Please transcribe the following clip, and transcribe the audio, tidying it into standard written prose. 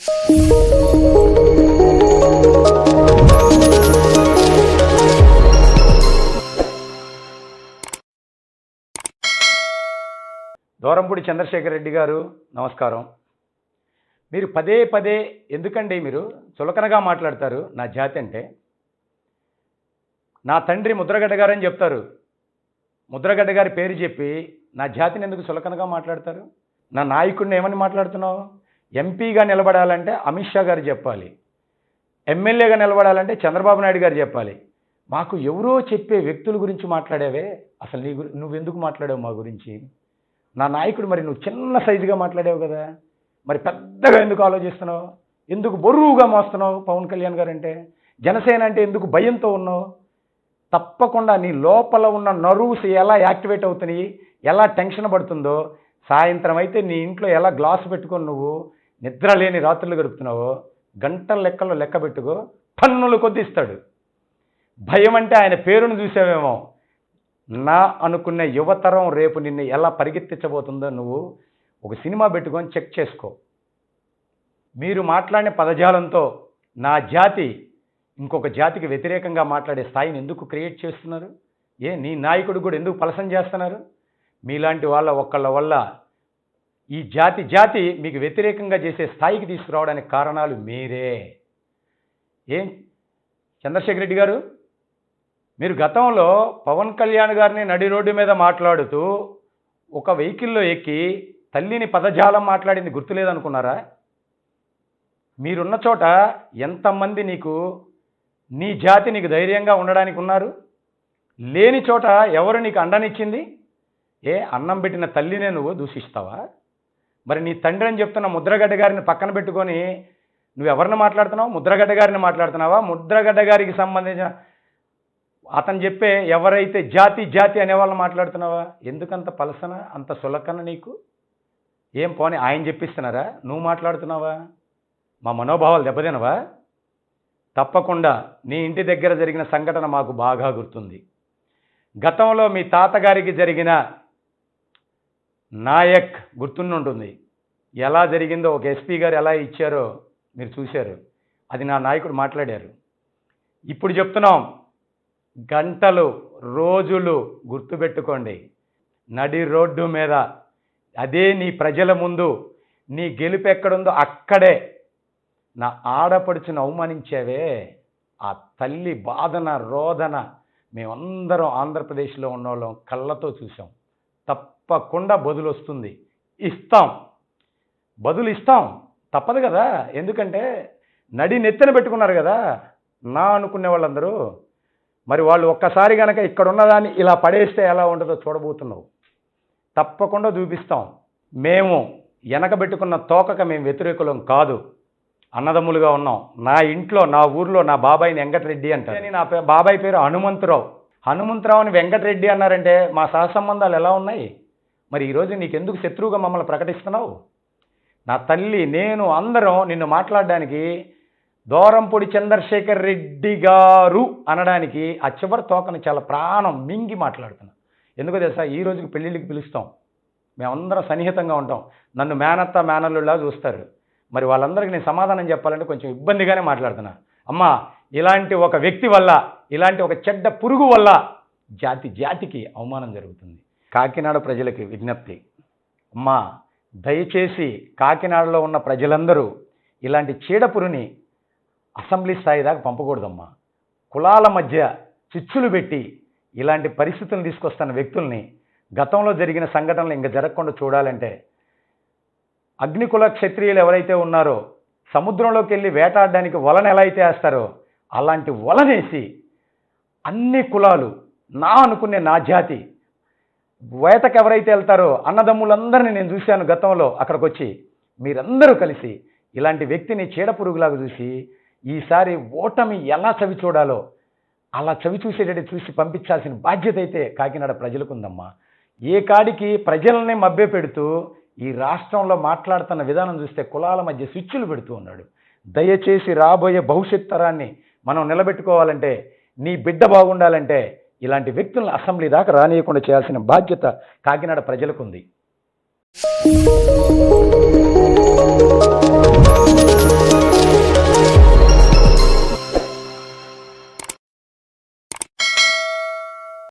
దూరంపూడి చంద్రశేఖర్ రెడ్డి గారు నమస్కారం. మీరు పదే పదే ఎందుకండి మీరు చులకనగా మాట్లాడతారు? నా జాతి అంటే నా తండ్రి ముద్రగడ్డ గారని చెప్తారు. ముద్రగడ్డ గారి పేరు చెప్పి నా జాతిని ఎందుకు చులకనగా మాట్లాడతారు? నా నాయకుడిని ఏమని మాట్లాడుతున్నావు? ఎంపీగా నిలబడాలంటే అమిత్ షా గారు చెప్పాలి, ఎమ్మెల్యేగా నిలబడాలంటే చంద్రబాబు నాయుడు గారు చెప్పాలి. మాకు ఎవరో చెప్పే వ్యక్తుల గురించి మాట్లాడావే, అసలు నువ్వెందుకు మాట్లాడావు మా గురించి? నా నాయకుడు మరి నువ్వు చిన్న సైజుగా మాట్లాడావు కదా, మరి పెద్దగా ఎందుకు ఆలోచిస్తున్నావు? ఎందుకు బరువుగా మోస్తున్నావు? పవన్ కళ్యాణ్ గారు అంటే, జనసేన అంటే ఎందుకు భయంతో ఉన్నావు? తప్పకుండా నీ లోపల ఉన్న నర్వ్స్ ఎలా యాక్టివేట్ అవుతున్నాయి, ఎలా టెన్షన్ పడుతుందో, సాయంత్రం అయితే నీ ఇంట్లో ఎలా గ్లాసు పెట్టుకొని నువ్వు నిద్ర లేని రాత్రులు గడుపుతున్నావో గంటల లెక్కలో లెక్క పెట్టుకో. టన్నులు కొద్ది ఇస్తాడు. భయం అంటే ఆయన పేరును చూసావేమో. నా అనుకునే యువతరం రేపు నిన్ను ఎలా పరిగెత్తించబోతుందో నువ్వు ఒక సినిమా పెట్టుకొని చెక్ చేసుకో. మీరు మాట్లాడిన పదజాలంతో నా జాతి ఇంకొక జాతికి వ్యతిరేకంగా మాట్లాడే స్థాయిని ఎందుకు క్రియేట్ చేస్తున్నారు? నీ నాయకుడు కూడా ఎందుకు పలసం చేస్తున్నారు? మీలాంటి వాళ్ళ ఒక్కళ్ళ వల్ల ఈ జాతి మీకు వ్యతిరేకంగా చేసే స్థాయికి తీసుకురావడానికి కారణాలు మీరే. చంద్రశేఖర్ రెడ్డి గారు, మీరు గతంలో పవన్ కళ్యాణ్ గారిని నడి రోడ్డు మీద మాట్లాడుతూ ఒక వెహికల్లో ఎక్కి తల్లిని పదజాలం మాట్లాడింది గుర్తులేదనుకున్నారా? మీరున్న చోట ఎంతమంది నీ జాతి నీకు ధైర్యంగా ఉండడానికి ఉన్నారు? లేని చోట ఎవరు నీకు అండనిచ్చింది? అన్నం పెట్టిన తల్లినే నువ్వు దూషిస్తావా? మరి నీ తండ్రి అని చెప్తున్న ముద్రగడ్డ గారిని పక్కన పెట్టుకొని నువ్వెవరిని మాట్లాడుతున్నావు? ముద్రగడ్డ గారిని మాట్లాడుతున్నావా? ముద్రగడ్డ గారికి సంబంధించిన అతను చెప్పే ఎవరైతే జాతి అనేవాళ్ళని మాట్లాడుతున్నావా? ఎందుకంత పలసన, అంత సులకన నీకు? పోనీ ఆయన చెప్పిస్తున్నారా? నువ్వు మాట్లాడుతున్నావా? మా మనోభావాలు దెబ్బతినవా? తప్పకుండా నీ ఇంటి దగ్గర జరిగిన సంఘటన మాకు బాగా గుర్తుంది. గతంలో మీ తాతగారికి జరిగిన నాయక్ గుర్తుంటుంది. ఎలా జరిగిందో ఒక ఎస్పీ గారు ఎలా ఇచ్చారో మీరు చూశారు. అది నా నాయకుడు మాట్లాడారు. ఇప్పుడు చెప్తున్నాం, గంటలు రోజులు గుర్తుపెట్టుకోండి. నడి రోడ్డు మీద అదే నీ ప్రజల ముందు నీ గెలుపు ఎక్కడుందో అక్కడే నా ఆడపడుచును అవమానించావే, ఆ తల్లి బాధన రోదన మేమందరం ఆంధ్రప్రదేశ్లో ఉన్నవాళ్ళం కళ్ళతో చూసాం. తప్పకుండా బదులు వస్తుంది, బదులు ఇస్తాం. తప్పదు కదా, ఎందుకంటే నడి నెత్తిన పెట్టుకున్నారు కదా నా అనుకునే వాళ్ళందరూ. మరి వాళ్ళు ఒక్కసారి కనుక ఇక్కడ ఉన్నదాన్ని ఇలా పడేస్తే ఎలా ఉంటుందో చూడబోతున్నావు. తప్పకుండా చూపిస్తాం. మేము వెనకబెట్టుకున్న తోకక మేము వ్యతిరేకులం కాదు, అన్నదమ్ములుగా ఉన్నాం. నా ఇంట్లో నా ఊర్లో నా బాబాయిని వెంకటరెడ్డి అంటారు. నా బాబాయ్ పేరు హనుమంతరావుని వెంకటరెడ్డి అన్నారంటే మా సహసంబంధాలు ఎలా ఉన్నాయి? మరి ఈరోజు నీకెందుకు శత్రువుగా మమ్మల్ని ప్రకటిస్తున్నావు? నా తల్లి నేను అందరం నిన్ను మాట్లాడడానికి దూరంపూడి చంద్రశేఖర్ రెడ్డి గారు అనడానికి ఆ చివరి తోకను చాలా ప్రాణం మింగి మాట్లాడుతున్నా. ఎందుకో తెలుసా? ఈ రోజుకి పెళ్ళిళ్ళకి పిలుస్తాం, మేమందరం సన్నిహితంగా ఉంటాం. నన్ను మేనత్త మేనల్లులా చూస్తారు. మరి వాళ్ళందరికీ నేను సమాధానం చెప్పాలంటే కొంచెం ఇబ్బందిగానే మాట్లాడుతున్నా. అమ్మా, ఇలాంటి ఒక వ్యక్తి వల్ల, ఇలాంటి ఒక చెడ్డ పురుగు వల్ల జాతికి అవమానం జరుగుతుంది. కాకినాడ ప్రజలకి విజ్ఞప్తి, అమ్మా దయచేసి కాకినాడలో ఉన్న ప్రజలందరూ ఇలాంటి చీడపురుని అసెంబ్లీ స్థాయి దాకా పంపకూడదమ్మా. కులాల మధ్య చిచ్చులు పెట్టి ఇలాంటి పరిస్థితులను తీసుకొస్తున్న వ్యక్తుల్ని, గతంలో జరిగిన సంఘటనలు ఇంకా జరగకుండా చూడాలంటే అగ్నికుల క్షత్రియులు ఎవరైతే ఉన్నారో సముద్రంలోకి వెళ్ళి వేటాడడానికి వలన ఎలా అయితే వేస్తారో అలాంటి వలనేసి అన్ని కులాలు నా అనుకునే నా జాతి వేటకు ఎవరైతే వెళ్తారో అన్నదమ్ములందరినీ నేను చూశాను గతంలో. అక్కడికి వచ్చి మీరందరూ కలిసి ఇలాంటి వ్యక్తిని చీడపురుగులాగా చూసి ఈసారి ఓటమి ఎలా చవి చూడాలో అలా చవి చూసేటట్టు చూసి పంపించాల్సిన బాధ్యత అయితే కాకినాడ ప్రజలకు ఉందమ్మా. ఏ కాడికి ప్రజల్ని మభ్య పెడుతూ ఈ రాష్ట్రంలో మాట్లాడుతున్న విధానం చూస్తే కులాల మధ్య స్విచ్చులు పెడుతూ ఉన్నాడు. దయచేసి రాబోయే భవిష్యత్ తరాన్ని మనం నిలబెట్టుకోవాలంటే, నీ బిడ్డ బాగుండాలంటే ఇలాంటి వ్యక్తులను అసెంబ్లీ దాకా రానియకుండా చేయాల్సిన బాధ్యత కాకినాడ ప్రజలకు ఉంది.